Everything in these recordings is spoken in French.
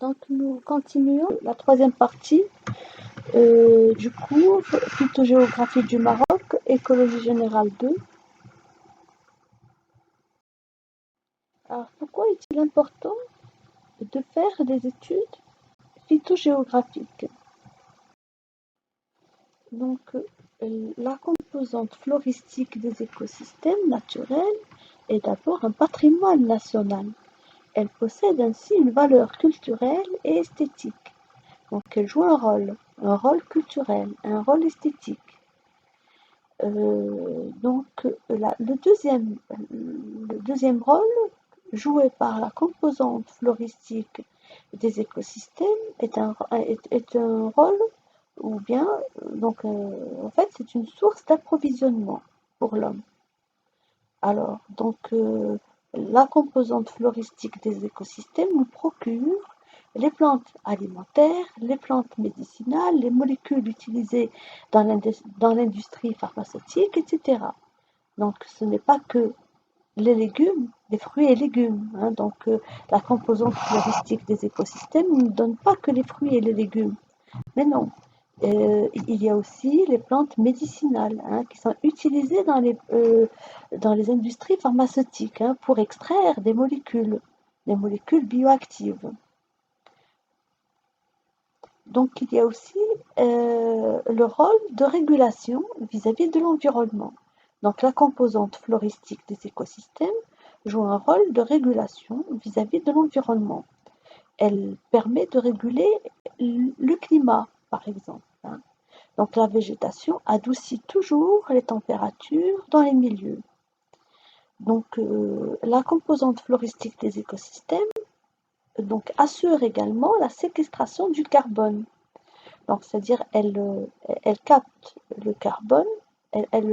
Donc nous continuons la troisième partie du cours Phytogéographie du Maroc, Écologie générale 2. Alors pourquoi est-il important de faire des études phytogéographiques? Donc la composante floristique des écosystèmes naturels est d'abord un patrimoine national. Elle possède ainsi une valeur culturelle et esthétique. Donc elle joue un rôle culturel, un rôle esthétique. Le deuxième rôle joué par la composante floristique des écosystèmes est un rôle, ou bien, en fait, c'est une source d'approvisionnement pour l'homme. Alors, la composante floristique des écosystèmes nous procure les plantes alimentaires, les plantes médicinales, les molécules utilisées dans l'industrie pharmaceutique, etc. Donc, ce n'est pas que les légumes, les fruits et légumes. La composante floristique des écosystèmes ne donne pas que les fruits et les légumes. Mais non, il y a aussi les plantes médicinales qui sont utilisées dans les industries pharmaceutiques pour extraire des molécules bioactives. Donc il y a aussi le rôle de régulation vis-à-vis de l'environnement. Donc la composante floristique des écosystèmes joue un rôle de régulation vis-à-vis de l'environnement. Elle permet de réguler le climat, par exemple. Donc la végétation adoucit toujours les températures dans les milieux. Donc la composante floristique des écosystèmes assure également la séquestration du carbone. Donc c'est-à-dire elle capte le carbone, elle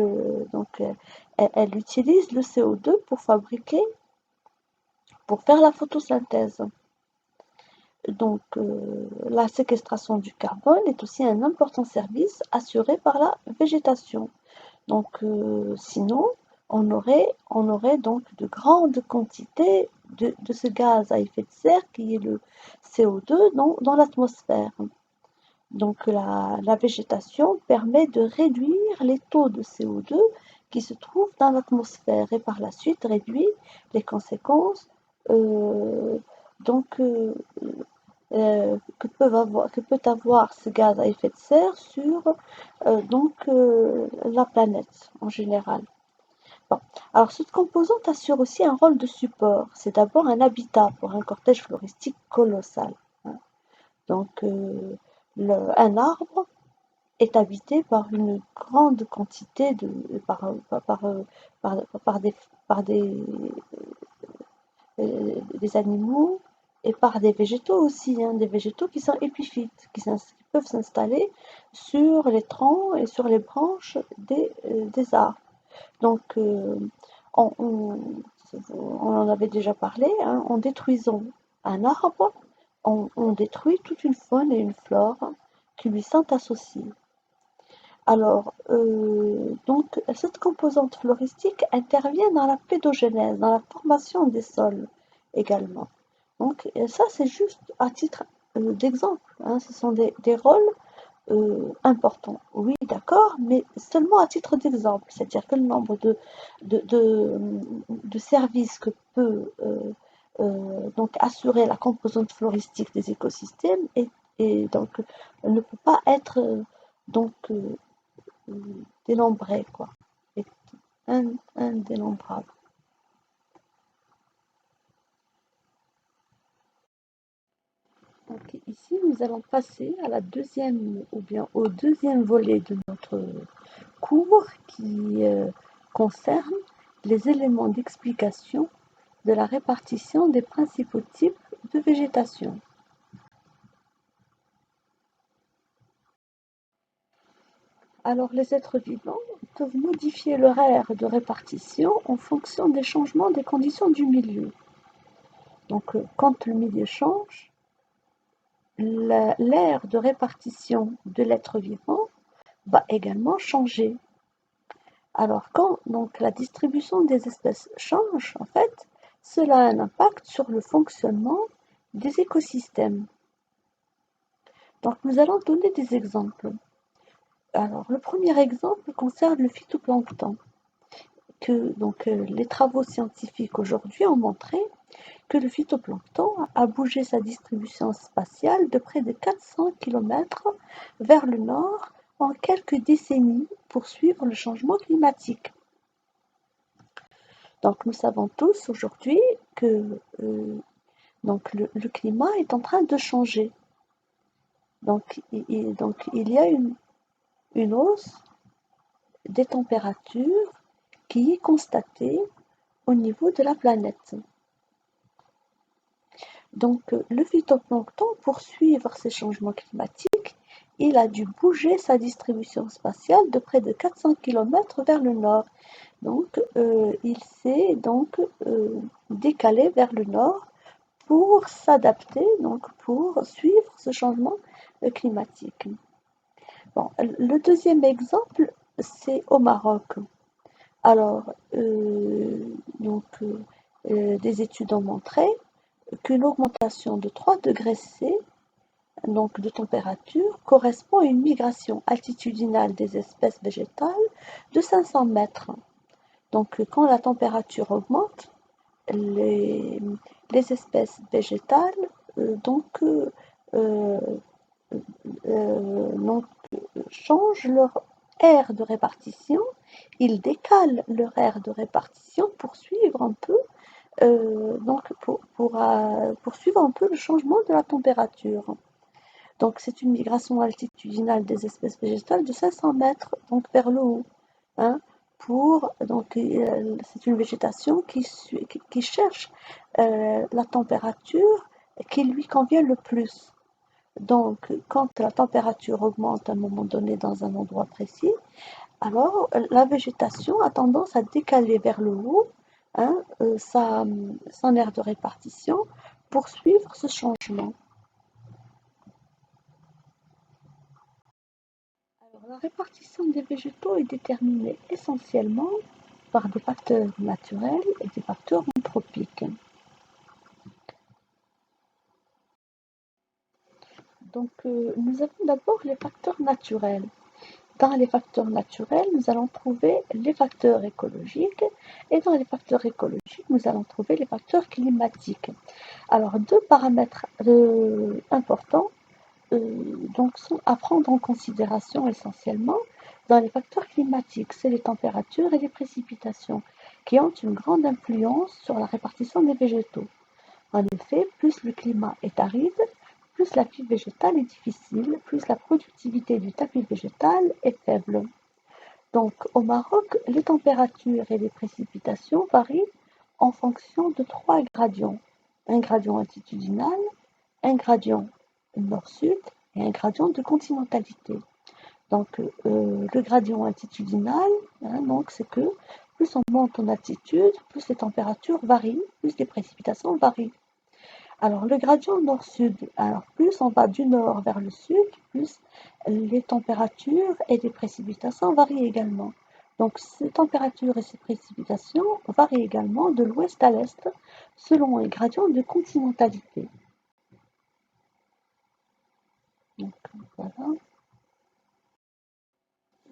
utilise le CO2 pour faire la photosynthèse. Donc la séquestration du carbone est aussi un important service assuré par la végétation. Donc sinon on aurait donc de grandes quantités de ce gaz à effet de serre qui est le CO2 dans l'atmosphère. Donc la végétation permet de réduire les taux de CO2 qui se trouvent dans l'atmosphère et par la suite réduit les conséquences que peut avoir ce gaz à effet de serre sur la planète en général. Bon. Alors cette composante assure aussi un rôle de support. C'est d'abord un habitat pour un cortège floristique colossal. Donc un arbre est habité par une grande quantité par des animaux et par des végétaux aussi, des végétaux qui sont épiphytes, qui peuvent s'installer sur les troncs et sur les branches des arbres. Donc, on en avait déjà parlé, en détruisant un arbre, on détruit toute une faune et une flore qui lui sont associées. Alors, cette composante floristique intervient dans la pédogénèse, dans la formation des sols également. Donc, ça, c'est juste à titre d'exemple. Ce sont des rôles importants. Oui, d'accord, mais seulement à titre d'exemple. C'est-à-dire que le nombre de services que peut assurer la composante floristique des écosystèmes ne peut pas être dénombré, quoi. C'est indénombrable. Donc ici, nous allons passer à au deuxième volet de notre cours qui concerne les éléments d'explication de la répartition des principaux types de végétation. Alors les êtres vivants peuvent modifier leur aire de répartition en fonction des changements des conditions du milieu. Donc quand le milieu change, l'aire de répartition de l'être vivant va également changer. Alors quand la distribution des espèces change, en fait, cela a un impact sur le fonctionnement des écosystèmes. Donc nous allons donner des exemples. Alors le premier exemple concerne le phytoplancton. Les travaux scientifiques aujourd'hui ont montré que le phytoplancton a bougé sa distribution spatiale de près de 400 km vers le nord en quelques décennies pour suivre le changement climatique. Donc nous savons tous aujourd'hui que le climat est en train de changer. Donc il y a une hausse des températures qui est constatée au niveau de la planète. Donc le phytoplancton, pour suivre ces changements climatiques, il a dû bouger sa distribution spatiale de près de 400 km vers le nord. Donc il s'est décalé vers le nord pour s'adapter, donc pour suivre ce changement climatique. Bon, le deuxième exemple, c'est au Maroc. Alors, des études ont montré qu'une augmentation de 3 degrés C, donc de température, correspond à une migration altitudinale des espèces végétales de 500 mètres. Donc, quand la température augmente, les, les espèces végétales donc, euh, donc, changent leur aire de répartition, ils décalent leur aire de répartition pour suivre un peu, pour suivre un peu le changement de la température. Donc c'est une migration altitudinale des espèces végétales de 500 mètres donc vers le haut. Hein, c'est une végétation qui cherche la température qui lui convient le plus. Donc, quand la température augmente à un moment donné dans un endroit précis, alors la végétation a tendance à décaler vers le haut, hein, son aire de répartition pour suivre ce changement. Alors, la répartition des végétaux est déterminée essentiellement par des facteurs naturels et des facteurs anthropiques. Donc, nous avons d'abord les facteurs naturels. Dans les facteurs naturels, nous allons trouver les facteurs écologiques et dans les facteurs écologiques, nous allons trouver les facteurs climatiques. Alors, deux paramètres importants sont à prendre en considération essentiellement dans les facteurs climatiques, c'est les températures et les précipitations qui ont une grande influence sur la répartition des végétaux. En effet, plus le climat est aride, plus la vie végétale est difficile, plus la productivité du tapis végétal est faible. Donc au Maroc, les températures et les précipitations varient en fonction de trois gradients. Un gradient altitudinal, un gradient nord-sud et un gradient de continentalité. Donc le gradient altitudinal, hein, c'est que plus on monte en altitude, plus les températures varient, plus les précipitations varient. Alors le gradient nord-sud, alors plus on va du nord vers le sud, plus les températures et les précipitations varient également. Donc ces températures et ces précipitations varient également de l'ouest à l'est selon un gradient de continentalité. Donc voilà.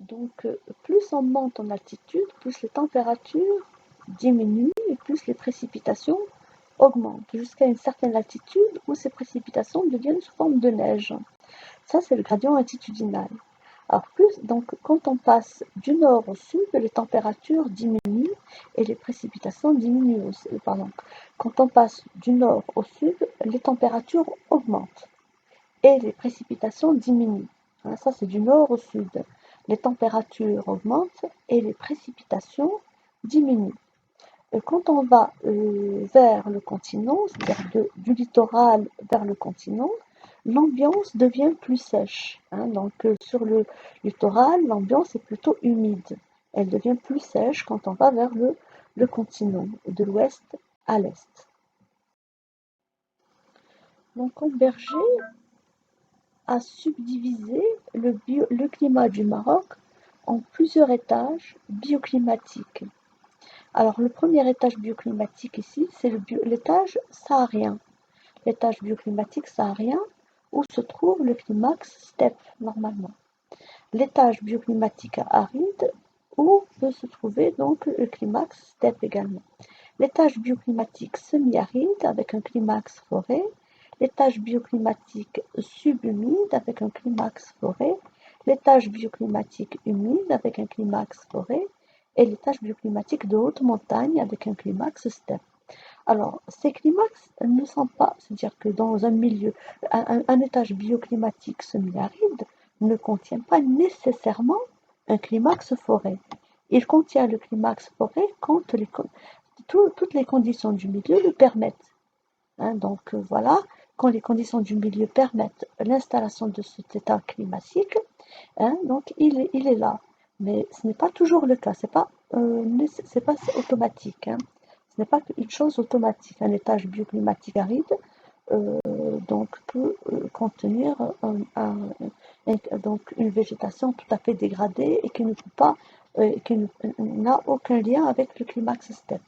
Donc plus on monte en altitude, plus les températures diminuent et plus les précipitations augmentent jusqu'à une certaine altitude où ces précipitations deviennent sous forme de neige. Ça, c'est le gradient altitudinal. Alors, quand on passe du nord au sud, les températures diminuent et les précipitations diminuent aussi. Pardon. Quand on passe du nord au sud, les températures augmentent et les précipitations diminuent. Ça, c'est du nord au sud. Les températures augmentent et les précipitations diminuent. Quand on va vers le continent, c'est-à-dire du littoral vers le continent, l'ambiance devient plus sèche. Donc sur le littoral, l'ambiance est plutôt humide. Elle devient plus sèche quand on va vers le continent, de l'ouest à l'est. Donc Berger a subdivisé le climat du Maroc en plusieurs étages bioclimatiques. Alors le premier étage bioclimatique ici, c'est l'étage saharien. L'étage bioclimatique saharien, où se trouve le climax steppe normalement. L'étage bioclimatique aride où peut se trouver donc le climax steppe également. L'étage bioclimatique semi-aride avec un climax forêt, l'étage bioclimatique subhumide avec un climax forêt, l'étage bioclimatique humide avec un climax forêt et l'étage bioclimatique de haute montagne avec un climax steppe. Alors, ces climax ne sont pas, c'est-à-dire que dans un milieu, un étage bioclimatique semi-aride ne contient pas nécessairement un climax forêt. Il contient le climax forêt quand toutes les conditions du milieu le permettent. Hein, donc voilà, quand les conditions du milieu permettent l'installation de cet état climatique, hein, donc il est là. Mais ce n'est pas toujours le cas, c'est pas automatique. Hein. Ce n'est pas une chose automatique. Un étage bioclimatique aride donc peut contenir donc une végétation tout à fait dégradée et qui ne peut pas, qui n'a aucun lien avec le climax steppe.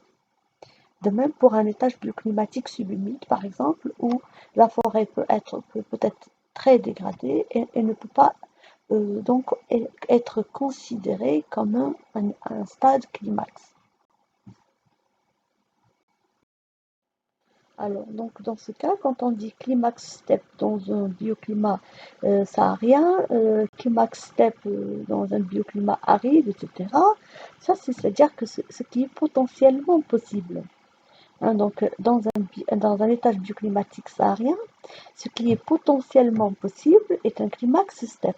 De même pour un étage bioclimatique subhumide, par exemple, où la forêt peut être très dégradée et ne peut pas donc être considérée comme un stade climax. Alors, donc dans ce cas, quand on dit climax steppe dans un bioclimat saharien, climax steppe dans un bioclimat aride, etc., ça c'est-à-dire que ce qui est potentiellement possible. Hein, donc, dans un étage bioclimatique saharien, ce qui est potentiellement possible est un climax steppe.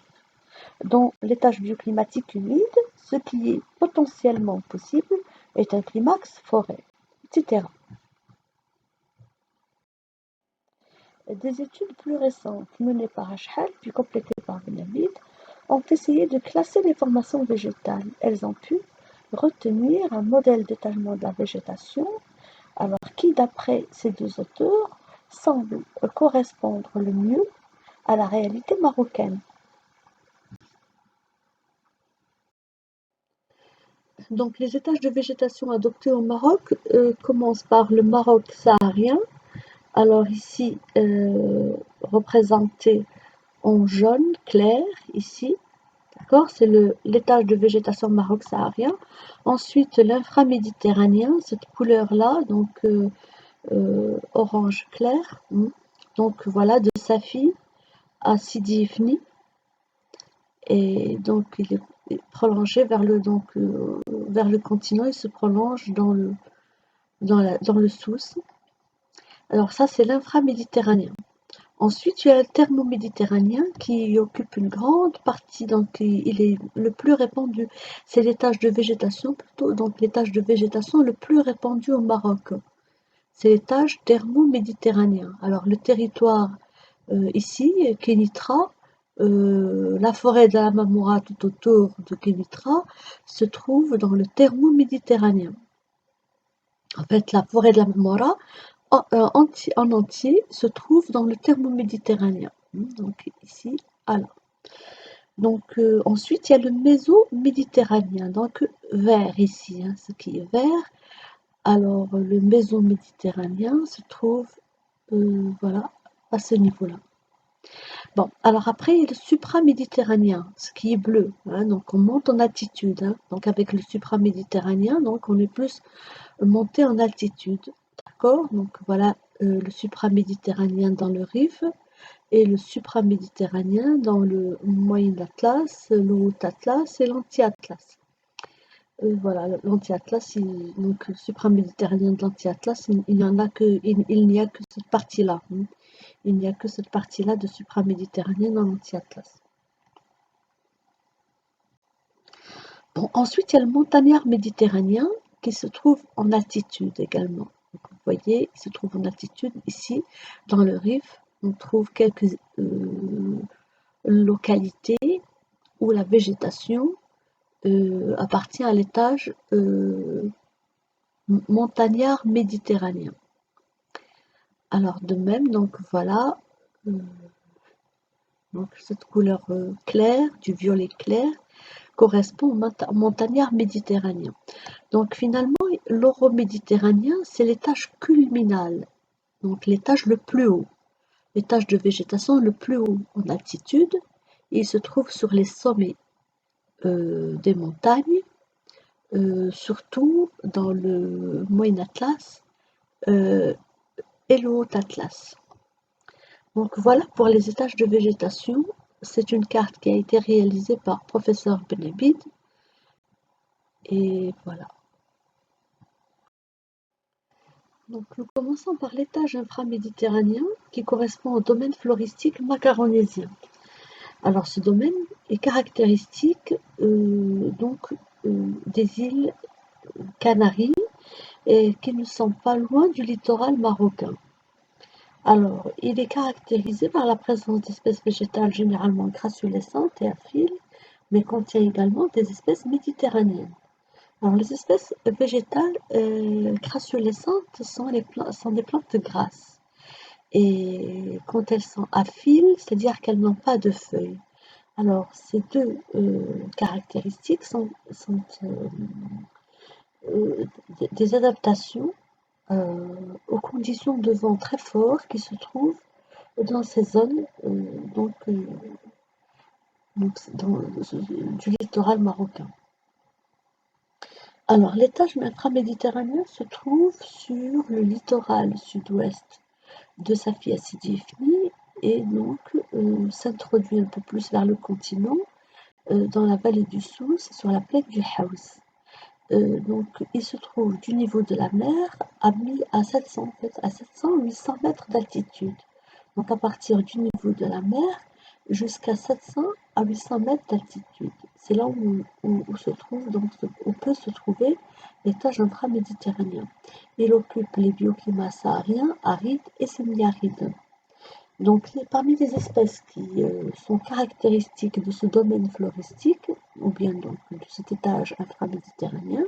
Dans l'étage bioclimatique humide, ce qui est potentiellement possible est un climax forêt, etc. Des études plus récentes menées par Ashhal puis complétées par Benabid ont essayé de classer les formations végétales. Elles ont pu retenir un modèle d'étalement de la végétation, alors qui, d'après ces deux auteurs, semble correspondre le mieux à la réalité marocaine. Donc les étages de végétation adoptés au Maroc commencent par le Maroc saharien, alors ici représenté en jaune clair, ici, d'accord, c'est l'étage de végétation Maroc saharien. Ensuite l'inframéditerranéen, cette couleur-là, donc orange clair, donc voilà, de Safi à Sidi Ifni, et donc il est prolongé vers le continent, il se prolonge dans le Souss. Alors ça c'est l'inframéditerranéen. Ensuite il y a le thermoméditerranéen qui occupe une grande partie, donc il est le plus répandu, c'est l'étage de végétation plutôt, donc l'étage de végétation le plus répandu au Maroc. C'est l'étage thermoméditerranéen. Alors le territoire ici, Kénitra, la forêt de la Mamoura tout autour de Kénitra se trouve dans le thermoméditerranéen. En fait, la forêt de la Mamoura en entier se trouve dans le thermoméditerranéen. Donc ici, alors. Donc ensuite, il y a le mésoméditerranéen, donc vert ici, hein, ce qui est vert. Alors le mésoméditerranéen se trouve voilà, à ce niveau-là. Bon, alors après, il y a le supraméditerranéen, ce qui est bleu, hein, donc on monte en altitude, hein, donc avec le supraméditerranéen, donc on est plus monté en altitude, d'accord? Donc voilà le supraméditerranéen dans le Rif et le supraméditerranéen dans le Moyen Atlas, le Haut Atlas et l'Anti-Atlas. Voilà, l'Anti-Atlas, donc le supraméditerranéen de l'Anti-Atlas, il n'y a que cette partie-là. Hein. Il n'y a que cette partie-là de supraméditerranée dans l'Anti-Atlas. Bon, ensuite, il y a le montagnard méditerranéen qui se trouve en altitude également. Donc, vous voyez, il se trouve en altitude. Ici, dans le Rif, on trouve quelques localités où la végétation appartient à l'étage montagnard méditerranéen. Alors de même, donc voilà, donc cette couleur claire, du violet clair, correspond au montagnard méditerranéen. Donc finalement, l'oroméditerranéen, c'est l'étage culminal, donc l'étage le plus haut. l'étage de végétation le plus haut en altitude. Il se trouve sur les sommets des montagnes, surtout dans le Moyen Atlas et le Haut Atlas. Donc voilà pour les étages de végétation. C'est une carte qui a été réalisée par professeur Benabid. Et voilà. Donc nous commençons par l'étage inframéditerranéen qui correspond au domaine floristique macaronésien. Alors ce domaine est caractéristique des îles Canaries et qui ne sont pas loin du littoral marocain. Alors, il est caractérisé par la présence d'espèces végétales généralement crassulescentes et à fil, mais contient également des espèces méditerranéennes. Alors, les espèces végétales crassulescentes sont des plantes grasses. Et quand elles sont à fil, c'est-à-dire qu'elles n'ont pas de feuilles. Alors, ces deux caractéristiques sont des adaptations aux conditions de vent très forts qui se trouvent dans ces zones du littoral marocain. Alors, l'étage inframéditerranéen se trouve sur le littoral sud-ouest de Safia Sidi Ifni et donc s'introduit un peu plus vers le continent dans la vallée du Souss et sur la plaine du Haous. Donc, il se trouve du niveau de la mer à 700-800 mètres d'altitude. Donc, à partir du niveau de la mer jusqu'à 700 à 800 mètres d'altitude. C'est là où peut se trouver l'étage inframéditerranéen. Il occupe les bioclimats sahariens, arides et semi-arides. Donc, parmi les espèces qui sont caractéristiques de ce domaine floristique, ou bien donc de cet étage inframéditerranéen,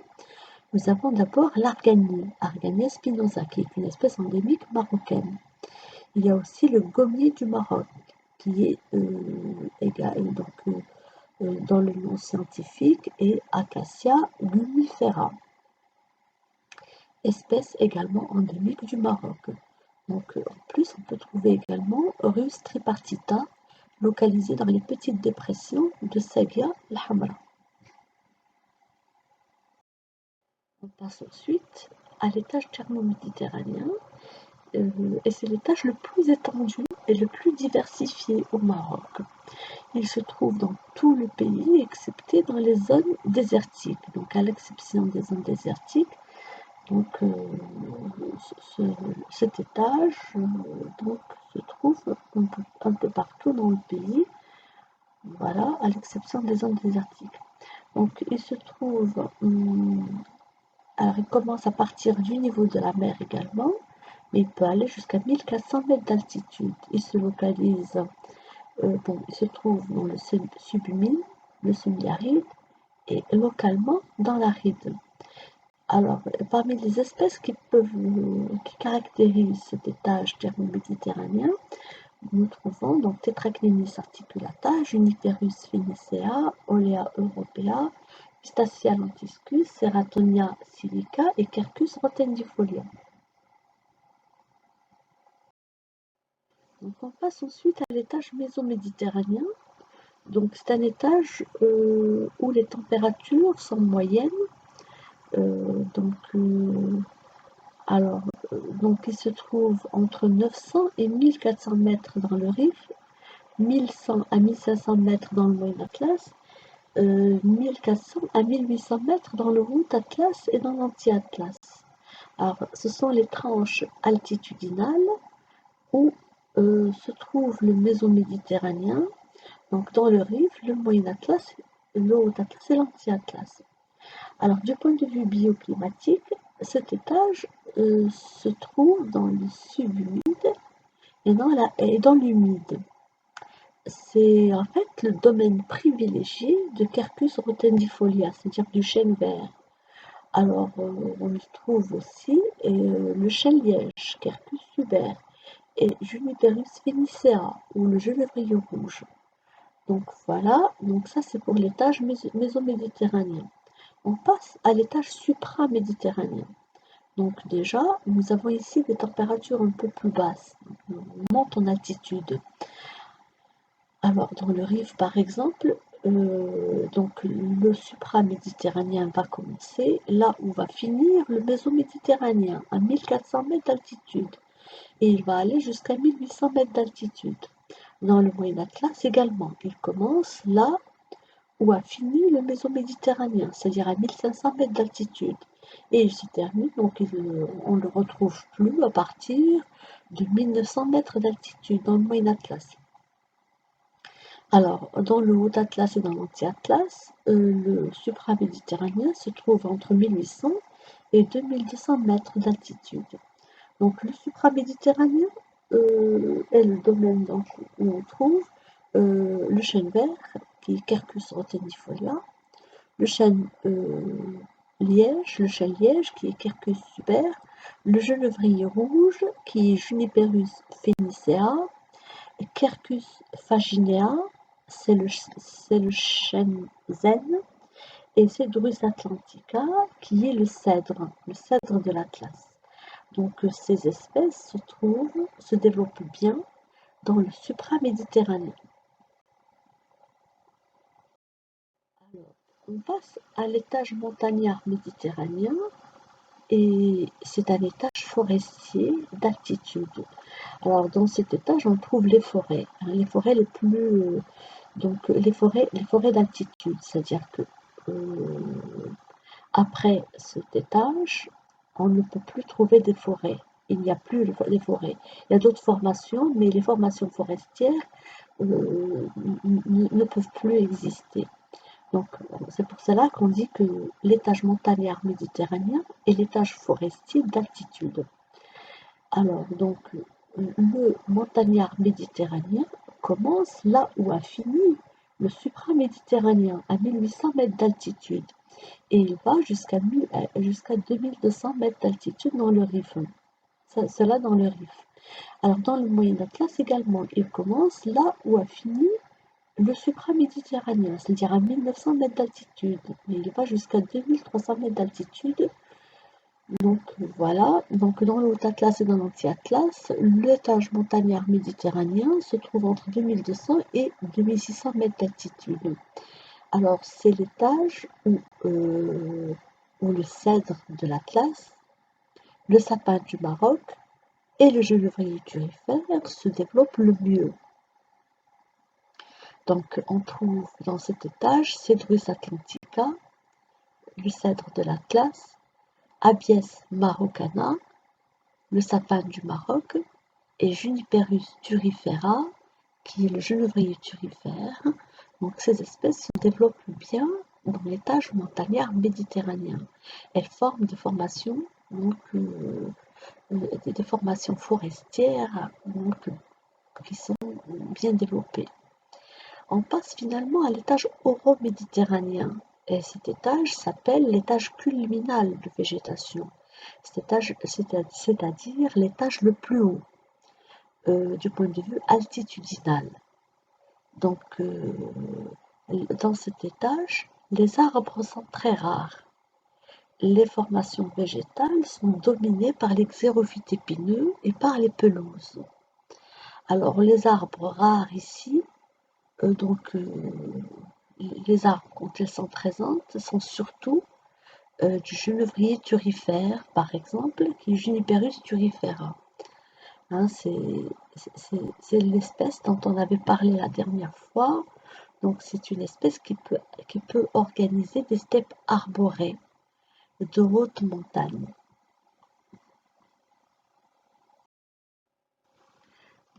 nous avons d'abord l'arganie, Argania spinosa, qui est une espèce endémique marocaine. Il y a aussi le gommier du Maroc, qui est dans le nom scientifique est Acacia gumifera, espèce également endémique du Maroc. Donc, en plus, on peut trouver également Rhus tripartita, localisée dans les petites dépressions de Sagia el-Hamra. On passe ensuite à l'étage thermo-méditerranéen, et c'est l'étage le plus étendu et le plus diversifié au Maroc. Il se trouve dans tout le pays, excepté dans les zones désertiques. Donc, à l'exception des zones désertiques, donc, cet étage se trouve un peu partout dans le pays, voilà, à l'exception des zones désertiques. Donc, il se trouve, alors il commence à partir du niveau de la mer également, mais il peut aller jusqu'à 1400 mètres d'altitude. Il se localise, il se trouve dans le subhumide, le semi-aride et localement dans l'aride. Alors, parmi les espèces qui caractérisent cet étage thermo-méditerranéen, nous trouvons donc Tetraclinis articulata, Juniperus phoenicea, Olea europea, Pistacia lentiscus, Ceratonia silica et Quercus rotendifolia. Donc, on passe ensuite à l'étage mésoméditerranéen. Donc, c'est un étage où les températures sont moyennes. Donc, il se trouve entre 900 et 1400 mètres dans le Rif, 1100 à 1500 mètres dans le Moyen Atlas, 1400 à 1800 mètres dans le Haut Atlas et dans l'Anti-Atlas. Alors, ce sont les tranches altitudinales où se trouve le mésoméditerranéen, donc dans le Rif, le Moyen Atlas, le Haut Atlas et l'Anti-Atlas. Alors, du point de vue bioclimatique, cet étage se trouve dans le subhumide et dans l'humide. C'est en fait le domaine privilégié de Quercus rotendifolia, c'est-à-dire du chêne vert. Alors, on y trouve aussi le chêne liège, Quercus suber, et Juniperus phoenicea, ou le genévrier rouge. Donc voilà, donc ça c'est pour l'étage mésoméditerranéen. On passe à l'étage supraméditerranéen. Donc déjà, nous avons ici des températures un peu plus basses. On monte en altitude. Alors dans le Rif par exemple, donc le supraméditerranéen va commencer là où va finir le mésoméditerranéen, à 1400 mètres d'altitude. Et il va aller jusqu'à 1800 mètres d'altitude. Dans le Moyen Atlas également, il commence là où a fini le mésoméditerranéen, c'est-à-dire à 1500 mètres d'altitude. Et il se termine, donc on ne le retrouve plus à partir de 1900 mètres d'altitude dans le Moyen Atlas. Alors, dans le Haut Atlas et dans l'Anti-Atlas, le supraméditerranéen se trouve entre 1800 et 2200 mètres d'altitude. Donc, le supraméditerranéen est le domaine où on trouve le chêne vert, qui est Quercus rotendifolia, le chêne liège, qui est Quercus super, le genevrier rouge, qui est Juniperus phoenicea, Quercus faginea, c'est le chêne zen, et Cedrus atlantica, qui est le cèdre de l'Atlas. Donc ces espèces se développent bien dans le supraméditerranéen. Alors, on passe à l'étage montagnard méditerranéen, et c'est un étage forestier d'altitude. Alors dans cet étage, on trouve les forêts, les forêts les plus donc les forêts d'altitude, c'est-à-dire que après cet étage, on ne peut plus trouver des forêts. Il n'y a plus les forêts. Il y a d'autres formations, mais les formations forestières ne peuvent plus exister. Donc, c'est pour cela qu'on dit que l'étage montagnard méditerranéen est l'étage forestier d'altitude. Alors, donc, le montagnard méditerranéen commence là où a fini le supraméditerranéen, à 1800 mètres d'altitude. Et il va jusqu'à 2200 mètres d'altitude dans le Rif. Cela dans le Rif. Alors, dans le Moyen Atlas également, il commence là où a fini le supraméditerranéen, c'est-à-dire à 1900 mètres d'altitude, mais il va jusqu'à 2300 mètres d'altitude. Donc voilà, donc dans le Haut Atlas et dans l'Anti-Atlas, l'étage montagnard méditerranéen se trouve entre 2200 et 2600 mètres d'altitude. Alors c'est l'étage où le cèdre de l'Atlas, le sapin du Maroc et le genévrier turifère se développent le mieux. Donc on trouve dans cet étage Cedrus atlantica, le cèdre de l'Atlas, Abies marocana, le sapin du Maroc, et Juniperus turifera, qui est le genévrier turifère. Donc ces espèces se développent bien dans l'étage montagnard méditerranéen. Elles forment des formations, des formations forestières qui sont bien développées. On passe finalement à l'étage oroméditerranéen. Et cet étage s'appelle l'étage culminal de végétation, c'est-à-dire l'étage le plus haut du point de vue altitudinal. Donc, dans cet étage, les arbres sont très rares. Les formations végétales sont dominées par les xérophytes épineux et par les pelouses. Alors, les arbres rares ici, les arbres, quand elles sont présentes, sont surtout du genevrier turifère, par exemple, qui est Juniperus turifera. Hein, c'est l'espèce dont on avait parlé la dernière fois. Donc, c'est une espèce qui peut organiser des steppes arborées de haute montagne.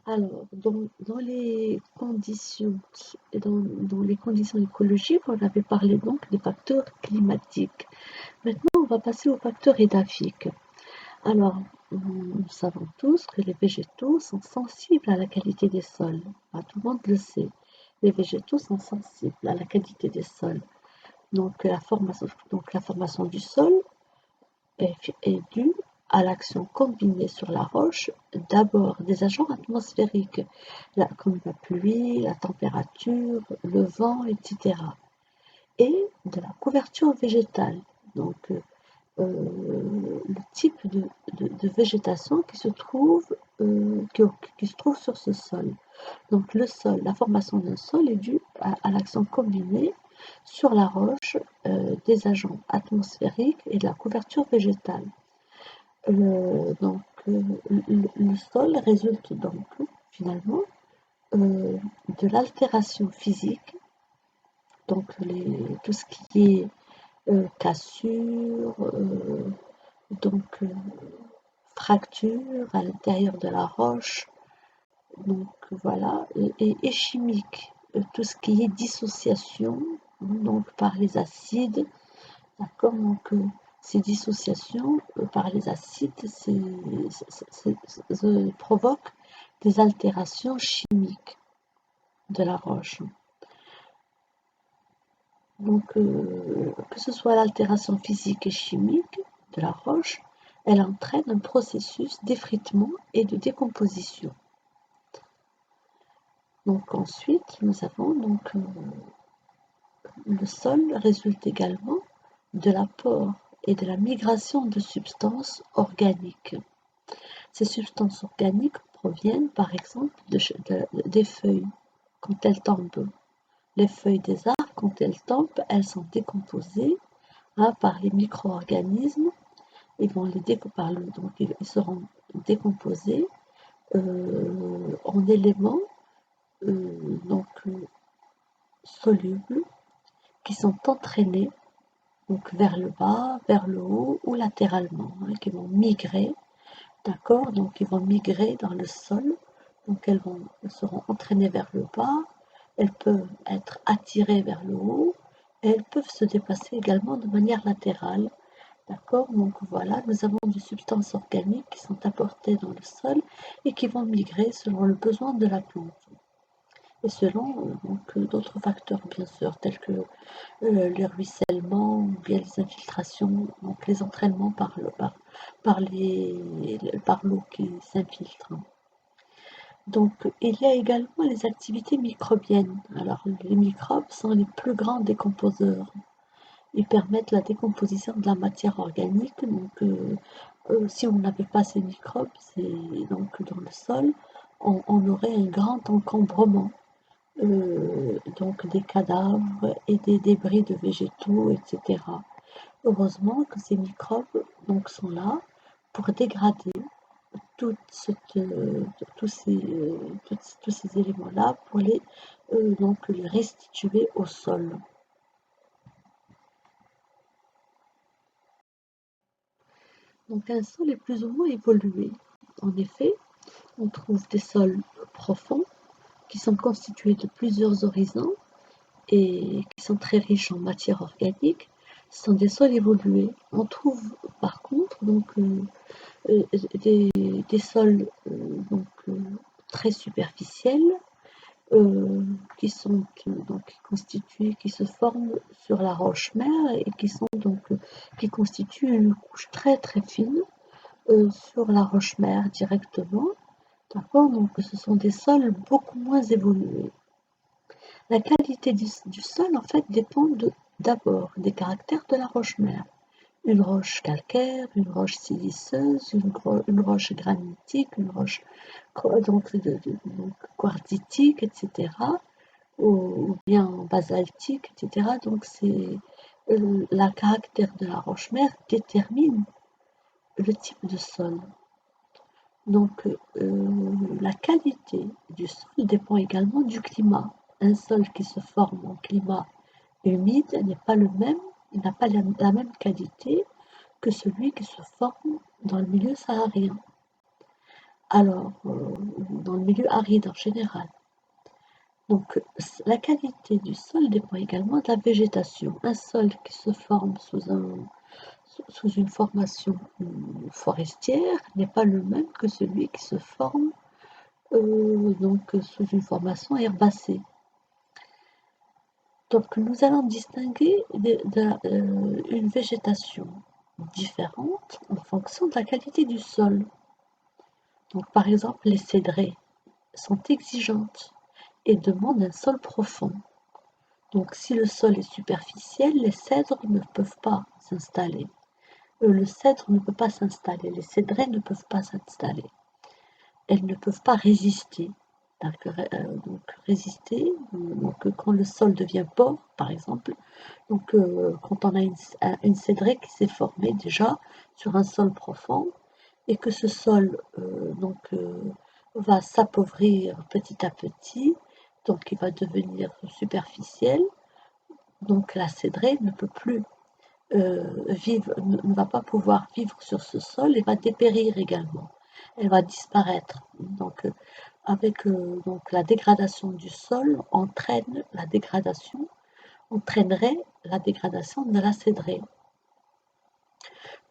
Alors, dans les conditions, dans les conditions écologiques, on avait parlé donc des facteurs climatiques. Maintenant, on va passer aux facteurs édaphiques. Alors, nous savons tous que les végétaux sont sensibles à la qualité des sols. Tout le monde le sait. Les végétaux sont sensibles à la qualité des sols. Donc, la formation du sol est due à l'action combinée sur la roche, d'abord des agents atmosphériques, comme la pluie, la température, le vent, etc. et de la couverture végétale. Donc, le type de végétation qui se trouve sur ce sol. Donc le sol, la formation d'un sol est due à l'action combinée sur la roche des agents atmosphériques et de la couverture végétale. Donc le sol résulte donc finalement de l'altération physique, donc tout ce qui est cassure, donc fracture à l'intérieur de la roche, donc voilà, et chimique, tout ce qui est dissociation, donc par les acides, d'accord, donc ces dissociations par les acides provoquent des altérations chimiques de la roche. Donc, que ce soit l'altération physique et chimique de la roche, elle entraîne un processus d'effritement et de décomposition. Donc ensuite, nous avons donc le sol résulte également de l'apport et de la migration de substances organiques. Ces substances organiques proviennent par exemple des feuilles quand elles tombent. Les feuilles des arbres, quand elles tombent, elles sont décomposées par les micro-organismes. Ils vont donc ils seront décomposés en éléments donc solubles qui sont entraînés donc vers le bas, vers le haut ou latéralement, qui vont migrer, d'accord? Donc ils vont migrer dans le sol, donc elles seront entraînées vers le bas, elles peuvent être attirées vers le haut, et elles peuvent se déplacer également de manière latérale, d'accord? Donc voilà, nous avons des substances organiques qui sont apportées dans le sol et qui vont migrer selon le besoin de la plante. Et selon d'autres facteurs bien sûr, tels que le ruissellement ou bien les infiltrations, donc les entraînements par l'eau qui s'infiltre. Donc il y a également les activités microbiennes. Alors les microbes sont les plus grands décomposeurs. Ils permettent la décomposition de la matière organique. Donc si on n'avait pas ces microbes, donc dans le sol, on aurait un grand encombrement. Donc des cadavres et des débris de végétaux, etc. Heureusement que ces microbes donc, sont là pour dégrader toute cette, tous ces éléments-là, pour donc les restituer au sol. Donc un sol est plus ou moins évolué. En effet, on trouve des sols profonds qui sont constitués de plusieurs horizons et qui sont très riches en matière organique. Ce sont des sols évolués. On trouve par contre donc des sols donc très superficiels qui sont qui se forment sur la roche-mère et qui constituent une couche très très fine sur la roche-mère directement. D'accord? Donc ce sont des sols beaucoup moins évolués. La qualité du sol en fait dépend d'abord des caractères de la roche-mère. Une roche calcaire, une roche siliceuse, une roche granitique, une roche donc quartzitique, etc. Ou bien basaltique, etc. Donc c'est le caractère de la roche-mère détermine le type de sol. Donc la qualité du sol dépend également du climat. Un sol qui se forme en climat humide n'est pas le même, il n'a pas la même qualité que celui qui se forme dans le milieu saharien. Alors, dans le milieu aride en général. Donc, la qualité du sol dépend également de la végétation. Un sol qui se forme sous une formation forestière n'est pas le même que celui qui se forme donc sous une formation herbacée. Donc nous allons distinguer une végétation différente en fonction de la qualité du sol. Donc par exemple les cédrées sont exigeantes et demandent un sol profond. Donc si le sol est superficiel, les cèdres ne peuvent pas s'installer. Le cèdre ne peut pas s'installer, les cédrées ne peuvent pas s'installer. Elles ne peuvent pas résister. Donc résister, donc quand le sol devient pauvre, par exemple, donc quand on a une cédrée qui s'est formée déjà sur un sol profond et que ce sol va s'appauvrir petit à petit, donc il va devenir superficiel, donc la cédrée ne peut plus vivre, ne va pas pouvoir vivre sur ce sol et va dépérir également. Elle va disparaître. Donc, donc la dégradation du sol entraînerait la dégradation de la cédrée.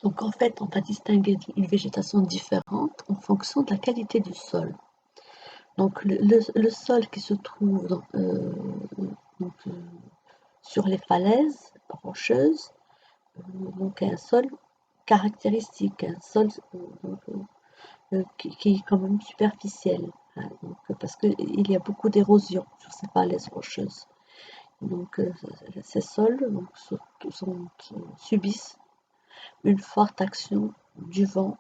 Donc en fait, on va distinguer une végétation différente en fonction de la qualité du sol. Donc le sol qui se trouve donc, sur les falaises rocheuses, donc un sol caractéristique, un sol qui est quand même superficiel, hein, donc, parce qu'il y a beaucoup d'érosion sur ces falaises rocheuses. Donc ces sols subissent une forte action du vent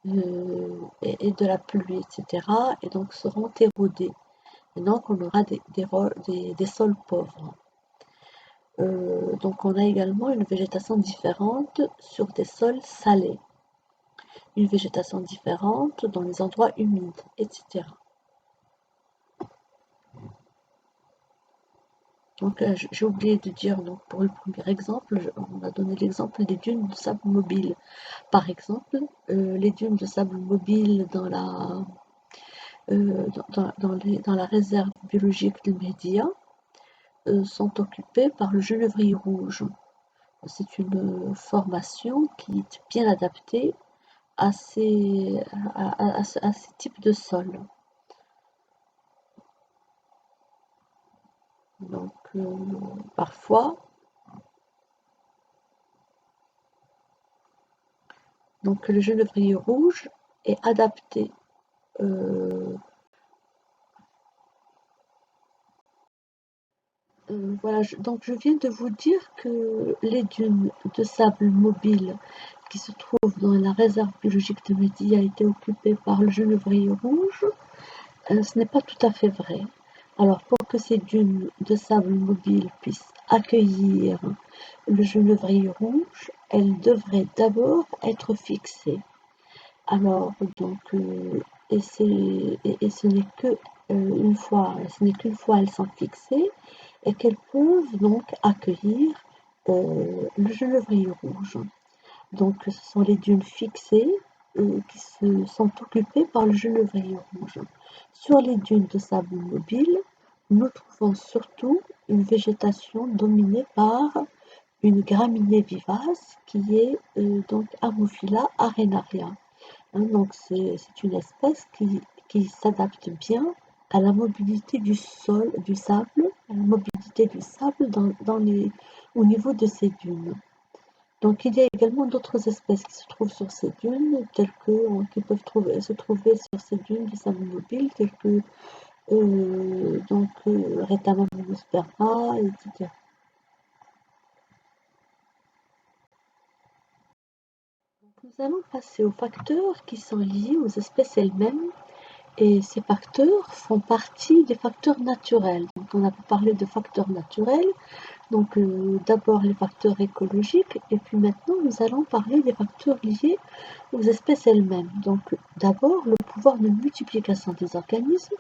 et de la pluie, etc. Et donc seront érodés. Et donc on aura des sols pauvres. Donc on a également une végétation différente sur des sols salés, une végétation différente dans les endroits humides, etc. Donc j'ai oublié de dire, donc pour le premier exemple, on a donné l'exemple des dunes de sable mobile. Par exemple, les dunes de sable mobile dans la réserve biologique de Média sont occupées par le genévrier rouge. C'est une formation qui est bien adaptée à ces types de sols. Donc, parfois, donc le genévrier rouge est adapté voilà, donc je viens de vous dire que les dunes de sable mobile qui se trouvent dans la réserve biologique de Mehdi a été occupée par le genévrier rouge. Ce n'est pas tout à fait vrai. Alors, pour que ces dunes de sable mobile puissent accueillir le genévrier rouge, elles devraient d'abord être fixées. Alors, donc, ce n'est qu'une fois elles sont fixées et qu'elles peuvent donc accueillir le genévrier rouge. Donc, ce sont les dunes fixées qui sont occupées par le genévrier rouge. Sur les dunes de sable mobile, nous trouvons surtout une végétation dominée par une graminée vivace qui est donc Ammophila arenaria. Hein, donc c'est une espèce qui s'adapte bien à la mobilité du sol, du sable, à la mobilité du sable au niveau de ces dunes. Donc il y a également d'autres espèces qui se trouvent sur ces dunes, qui peuvent se trouver sur ces dunes de sable mobile, telles que Retama monosperma, etc. Nous allons passer aux facteurs qui sont liés aux espèces elles-mêmes. Et ces facteurs font partie des facteurs naturels. Donc on a parlé de facteurs naturels, donc d'abord les facteurs écologiques, et puis maintenant nous allons parler des facteurs liés aux espèces elles-mêmes. Donc d'abord le pouvoir de multiplication des organismes,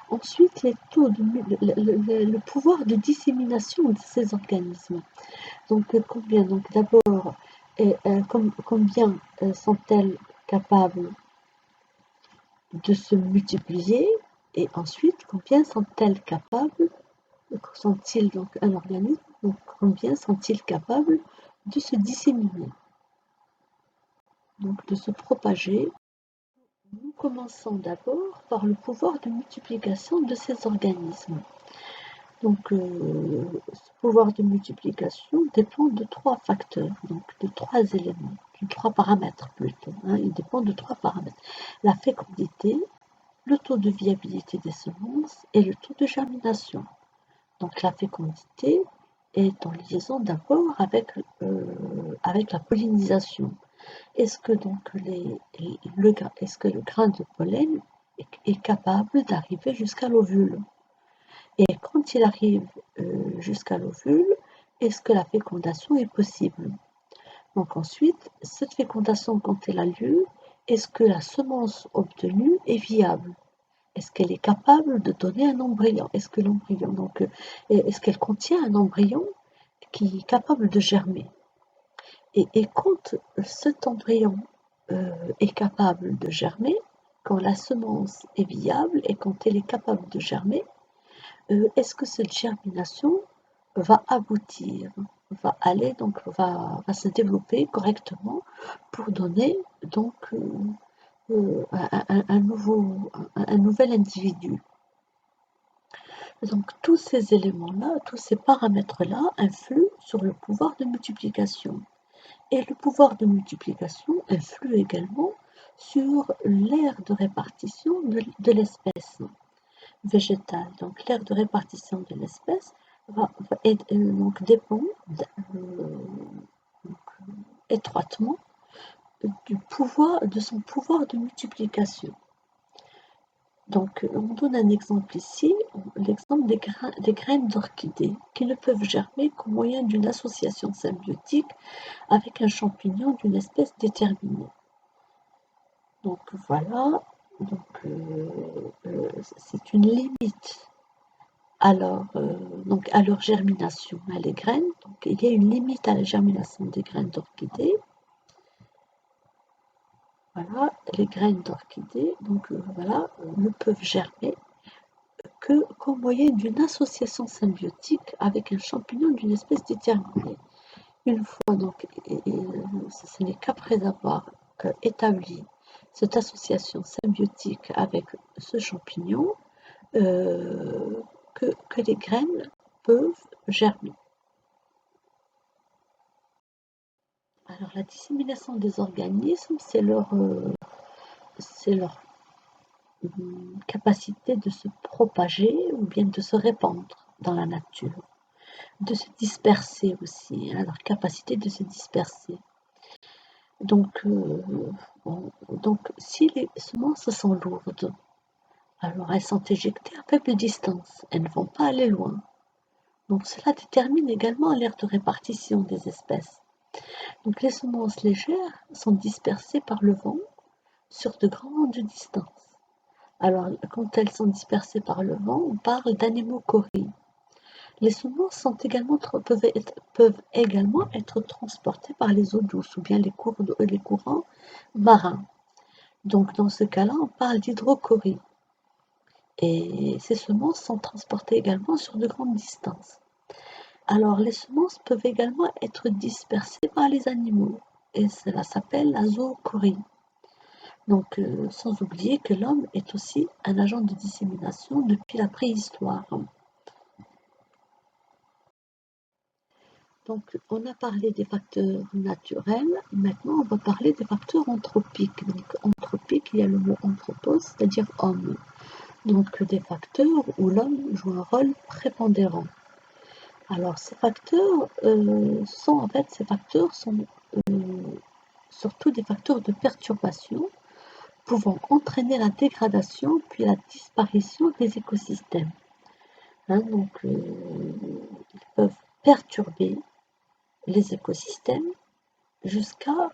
ensuite le pouvoir de dissémination de ces organismes. Donc combien donc d'abord combien sont-elles capables de se multiplier et ensuite combien sont-elles capables, sont-ils donc un organisme, donc combien sont-ils capables de se disséminer, donc de se propager. Nous commençons d'abord par le pouvoir de multiplication de ces organismes. Donc ce pouvoir de multiplication dépend de trois facteurs, donc de trois éléments, de trois paramètres plutôt. Il dépend de trois paramètres. La fécondité, le taux de viabilité des semences et le taux de germination. Donc la fécondité est en liaison d'abord avec la pollinisation. Est-ce que donc est-ce que le grain de pollen est capable d'arriver jusqu'à l'ovule? Et quand il arrive jusqu'à l'ovule, est-ce que la fécondation est possible? Donc ensuite, cette fécondation, quand elle a lieu, est-ce que la semence obtenue est viable? Est-ce qu'elle est capable de donner un embryon? Est-ce que l'embryon, donc, est-ce qu'elle contient un embryon qui est capable de germer? Et quand cet embryon est capable de germer, quand la semence est viable et quand elle est capable de germer, est-ce que cette germination va aboutir, va se développer correctement pour donner donc un nouvel individu. Donc tous ces éléments-là, tous ces paramètres-là influent sur le pouvoir de multiplication. Et le pouvoir de multiplication influe également sur l'aire de répartition de l'espèce végétale. Donc l'aire de répartition de l'espèce donc dépend donc, étroitement de son pouvoir de multiplication. Donc, on donne un exemple ici, l'exemple des graines d'orchidée qui ne peuvent germer qu'au moyen d'une association symbiotique avec un champignon d'une espèce déterminée. Donc voilà, donc c'est une limite donc à leur germination, les graines. Donc il y a une limite à la germination des graines d'orchidée. Voilà, les graines d'orchidée, donc voilà, ne peuvent germer qu'au moyen d'une association symbiotique avec un champignon d'une espèce déterminée. Une fois donc, ce n'est qu'après avoir établi cette association symbiotique avec ce champignon que les graines peuvent germer. Alors la dissémination des organismes, c'est leur capacité de se propager ou bien de se répandre dans la nature, de se disperser aussi, hein, leur capacité de se disperser. Donc, si les semences sont lourdes, alors elles sont éjectées à faible distance, elles ne vont pas aller loin. Donc cela détermine également l'aire de répartition des espèces. Donc les semences légères sont dispersées par le vent sur de grandes distances. Alors quand elles sont dispersées par le vent, on parle d'anémochorie. Les semences peuvent également être transportées par les eaux douces ou bien les courants marins. Donc dans ce cas-là, on parle d'hydrochorie. Et ces semences sont transportées également sur de grandes distances. Alors les semences peuvent également être dispersées par les animaux. Et cela s'appelle la zoochorie. Donc sans oublier que l'homme est aussi un agent de dissémination depuis la préhistoire. Donc, on a parlé des facteurs naturels, maintenant on va parler des facteurs anthropiques. Donc, anthropique, il y a le mot anthropos, c'est-à-dire homme. Donc, des facteurs où l'homme joue un rôle prépondérant. Alors, ces facteurs sont surtout des facteurs de perturbation pouvant entraîner la dégradation puis la disparition des écosystèmes. Hein, donc, ils peuvent perturber les écosystèmes jusqu'à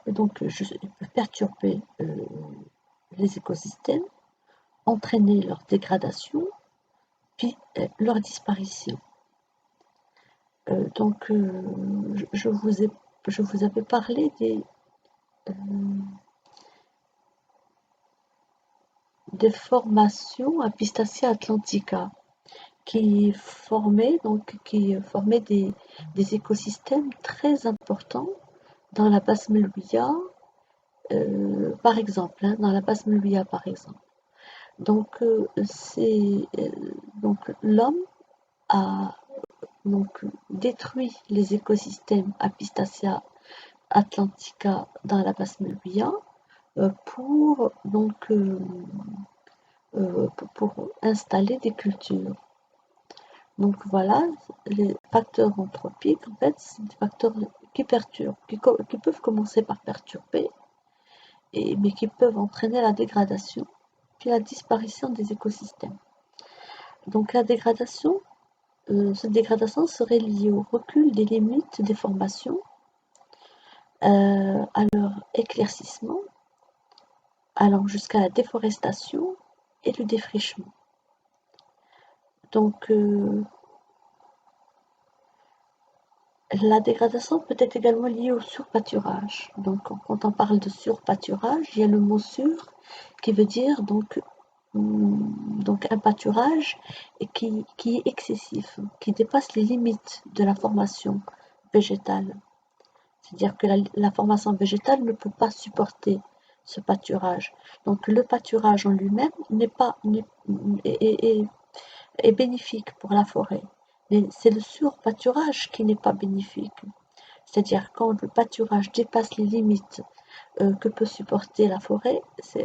perturber les écosystèmes, entraîner leur dégradation, puis leur disparition. Je vous avais parlé des formations à Pistacia atlantica qui formaient des écosystèmes très importants dans la basse Melouïa, par exemple, hein, dans la basse Melouïa par exemple. Donc, l'homme a détruit les écosystèmes à Pistacia atlantica dans la basse Melouïa pour installer des cultures. Donc voilà, les facteurs anthropiques, en fait, c'est des facteurs qui perturbent, qui peuvent commencer par perturber, mais qui peuvent entraîner la dégradation, puis la disparition des écosystèmes. Donc la dégradation, cette dégradation serait liée au recul des limites des formations, à leur éclaircissement, allant jusqu'à la déforestation et le défrichement. Donc la dégradation peut être également liée au surpâturage. Donc quand on parle de surpâturage, il y a le mot sur qui veut dire donc un pâturage qui est excessif, qui dépasse les limites de la formation végétale. C'est-à-dire que la formation végétale ne peut pas supporter ce pâturage. Donc le pâturage en lui-même est bénéfique pour la forêt. Mais c'est le surpâturage qui n'est pas bénéfique. C'est-à-dire quand le pâturage dépasse les limites que peut supporter la forêt,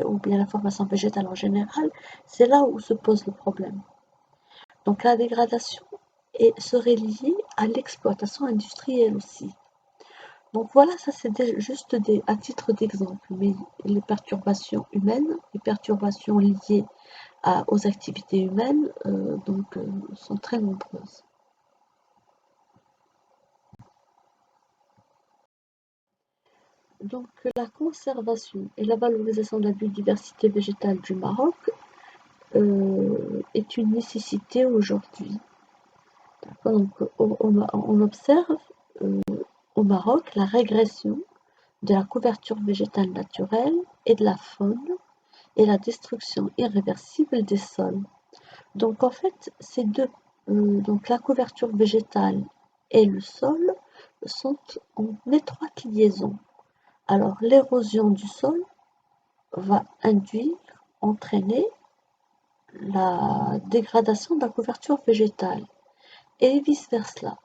ou bien la formation végétale en général, c'est là où se pose le problème. Donc la dégradation serait liée à l'exploitation industrielle aussi. Donc voilà, ça c'est juste à titre d'exemple, mais les perturbations humaines, les perturbations liées aux activités humaines, sont très nombreuses. Donc la conservation et la valorisation de la biodiversité végétale du Maroc est une nécessité aujourd'hui. Donc on observe au Maroc la régression de la couverture végétale naturelle et de la faune et la destruction irréversible des sols. Donc en fait, donc la couverture végétale et le sol sont en étroite liaison. Alors l'érosion du sol va entraîner la dégradation de la couverture végétale et vice-versa.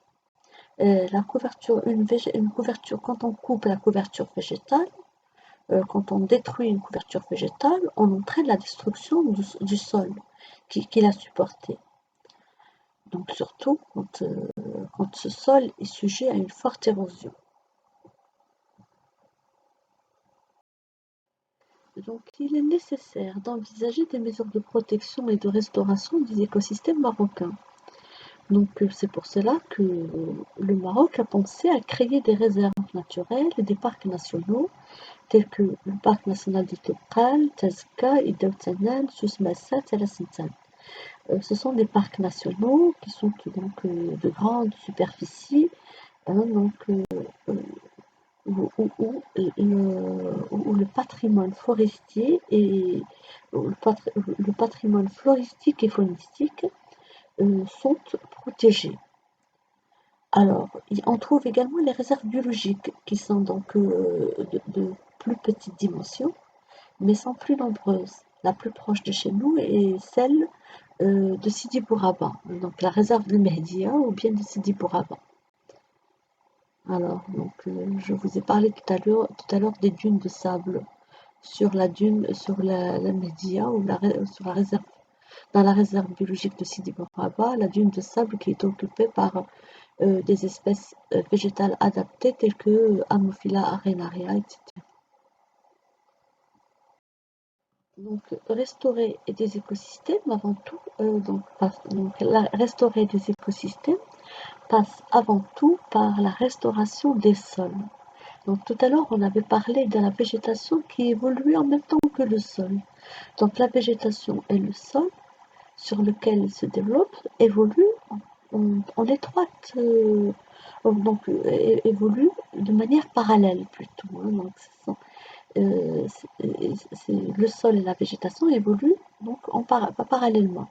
Une couverture, quand on coupe la couverture végétale, quand on détruit une couverture végétale, on entraîne la destruction du sol qu'il a supporté. Donc surtout quand ce sol est sujet à une forte érosion. Donc il est nécessaire d'envisager des mesures de protection et de restauration des écosystèmes marocains. Donc c'est pour cela que le Maroc a pensé à créer des réserves naturelles et des parcs nationaux tels que le parc national de Toubkal, Tazka, Idda-Outanane, Souss-Massa, Talla Semtane. Ce sont des parcs nationaux qui sont donc de grande superficie, hein, où le patrimoine forestier et le patrimoine floristique et faunistique sont protégés. Alors, on trouve également les réserves biologiques qui sont donc de plus petite dimension, mais sont plus nombreuses. La plus proche de chez nous est celle de Sidi Bouraba, donc la réserve de Mehdia ou bien de Sidi Bouraba. Alors, je vous ai parlé tout à l'heure des dunes de sable sur la Mehdia ou sur la réserve, dans la réserve biologique de Sidi Bouraba, la dune de sable qui est occupée par des espèces végétales adaptées telles que Ammophila arenaria, etc. Donc, restaurer des écosystèmes avant tout, restaurer des écosystèmes passe avant tout par la restauration des sols. Donc tout à l'heure, on avait parlé de la végétation qui évolue en même temps que le sol. Donc la végétation et le sol sur lequel il se développe évoluent en étroite, évoluent de manière parallèle plutôt. Hein. Donc le sol et la végétation évoluent donc parallèlement.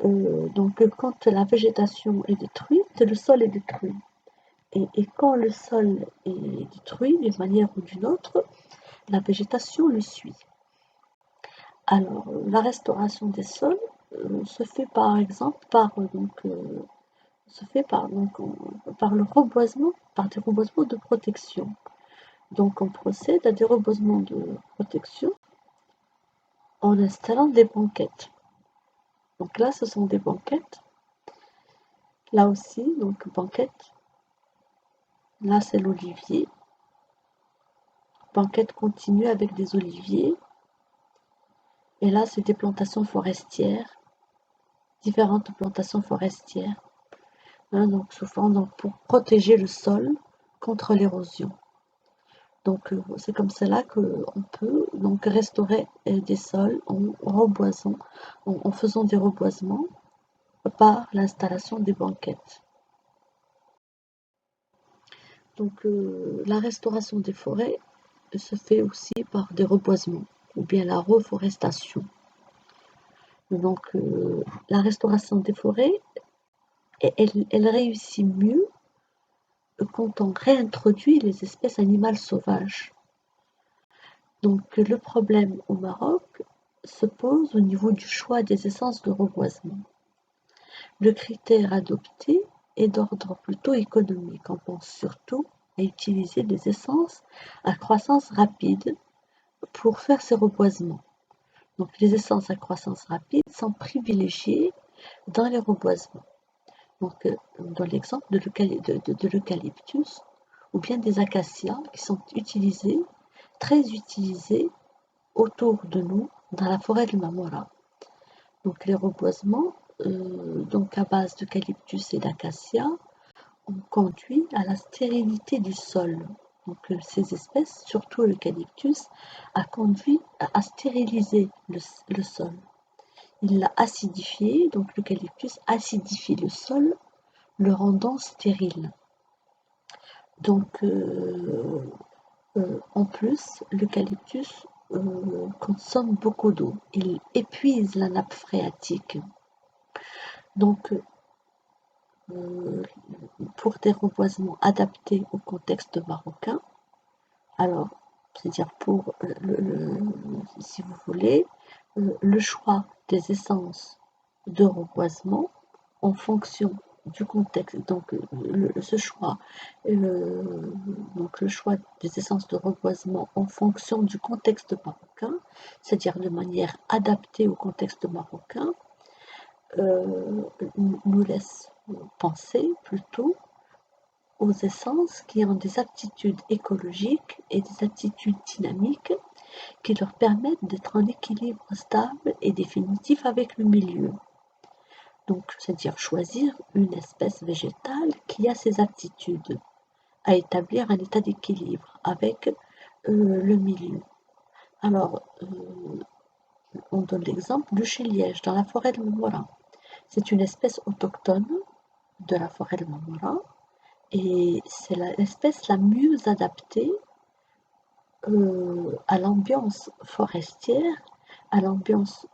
Donc quand la végétation est détruite, le sol est détruit. Et quand le sol est détruit d'une manière ou d'une autre, la végétation le suit. Alors, la restauration des sols se fait par exemple par le reboisement, par des reboisements de protection. Donc, on procède à des reboisements de protection en installant des banquettes. Donc là, ce sont des banquettes Là aussi, donc banquette. Là, c'est l'olivier. Banquette continue avec des oliviers. Et là, c'est des plantations forestières, différentes plantations forestières. Hein, donc, souvent donc, pour protéger le sol contre l'érosion. Donc, c'est comme cela qu'on peut donc restaurer des sols en faisant des reboisements par l'installation des banquettes. Donc, la restauration des forêts se fait aussi par des reboisements ou bien la reforestation. Donc, la restauration des forêts, elle réussit mieux quand on réintroduit les espèces animales sauvages. Donc, le problème au Maroc se pose au niveau du choix des essences de reboisement. Le critère adopté est d'ordre plutôt économique. On pense surtout à utiliser des essences à croissance rapide pour faire ces reboisements. Donc, les essences à croissance rapide sont privilégiées dans les reboisements. Donc, dans l'exemple de l'eucalyptus ou bien des acacias qui sont très utilisés autour de nous dans la forêt de Marmora. Donc, les reboisements donc à base d'eucalyptus et d'acacia ont conduit à la stérilité du sol. Donc, ces espèces, surtout l'eucalyptus, a conduit à stériliser le sol. Il l'a acidifié, donc l'eucalyptus acidifie le sol, le rendant stérile. Donc, en plus, l'eucalyptus consomme beaucoup d'eau. Il épuise la nappe phréatique. Donc, pour des reboisements adaptés au contexte marocain, alors, c'est-à-dire pour, si vous voulez, le choix des essences de reboisement en fonction du contexte. Donc, ce choix, donc le choix des essences de reboisement en fonction du contexte marocain, c'est-à-dire de manière adaptée au contexte marocain, nous laisse penser plutôt aux essences qui ont des aptitudes écologiques et des aptitudes dynamiques qui leur permettent d'être en équilibre stable et définitif avec le milieu. Donc, c'est-à-dire choisir une espèce végétale qui a ces aptitudes à établir un état d'équilibre avec le milieu. Alors, on donne l'exemple du chêne-liège dans la forêt de Marmora. C'est une espèce autochtone de la forêt de Marmora et c'est l'espèce la mieux adaptée à l'ambiance forestière, à l'ambiance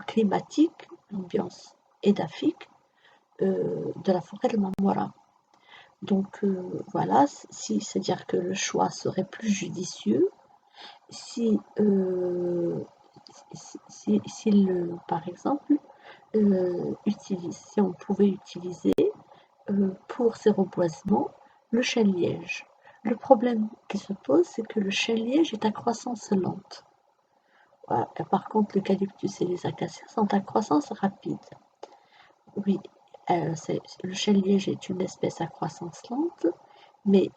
climatique, l'ambiance édaphique de la forêt de Marmora. Donc voilà, c'est-à-dire que le choix serait plus judicieux si, par exemple, si on pouvait utiliser pour ces reboisements le chêne-liège. Le problème qui se pose, c'est que le chêne-liège est à croissance lente. Voilà. Par contre, l'eucalyptus et les acacias sont à croissance rapide. Oui, le chêne-liège est une espèce à croissance lente, mais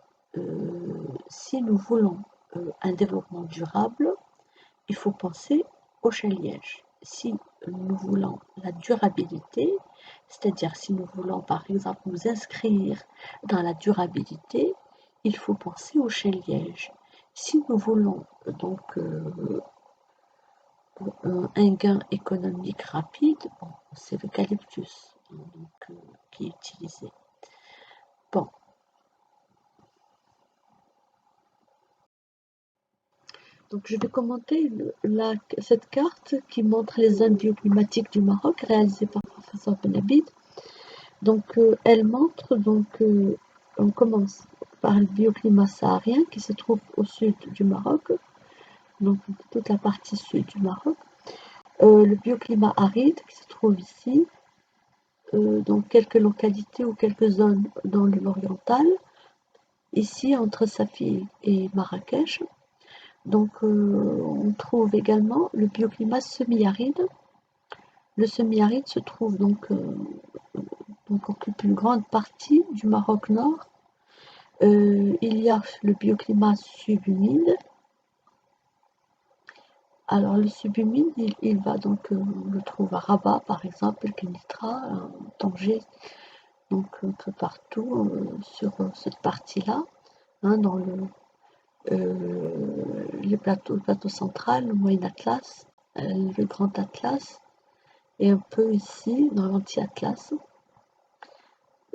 si nous voulons un développement durable, il faut penser au chêne-liège. Si nous voulons la durabilité, c'est-à-dire si nous voulons par exemple nous inscrire dans la durabilité, il faut penser au chêne-liège. Si nous voulons donc un gain économique rapide, bon, c'est l'eucalyptus qui est utilisé. Bon. Donc je vais commenter cette carte qui montre les zones bioclimatiques du Maroc réalisée par professeur Benabid. Donc elle montre on commence par le bioclimat saharien qui se trouve au sud du Maroc, donc toute la partie sud du Maroc. Le bioclimat aride qui se trouve ici, donc quelques localités ou quelques zones dans l'oriental, ici entre Safi et Marrakech. Donc on trouve également le bioclimat semi-aride. Le semi-aride se trouve donc donc occupe une grande partie du Maroc Nord. Il y a le bioclimat subhumide. Alors le subhumide, il va donc, on le trouve à Rabat par exemple, Kenitra, Tanger, donc un peu partout sur cette partie-là, hein, dans le plateau central, le Moyen Atlas, le Grand Atlas, et un peu ici dans l'Anti-Atlas.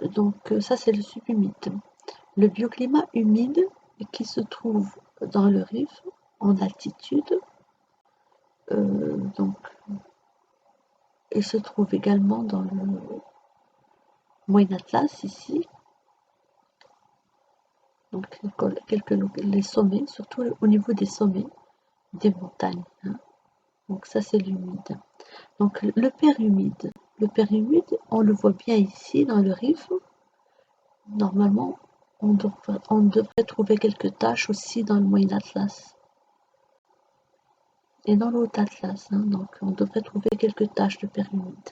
Donc ça c'est le subhumide. Le bioclimat humide qui se trouve dans le Rif, en altitude, donc, et se trouve également dans le Moyen Atlas ici, donc les sommets, surtout au niveau des sommets des montagnes, hein. Donc ça c'est l'humide. Donc le perhumide, on le voit bien ici dans le Rif. Normalement, on devrait trouver quelques taches aussi dans le Moyen Atlas et dans le Haut Atlas, hein, donc on devrait trouver quelques taches de perhumide.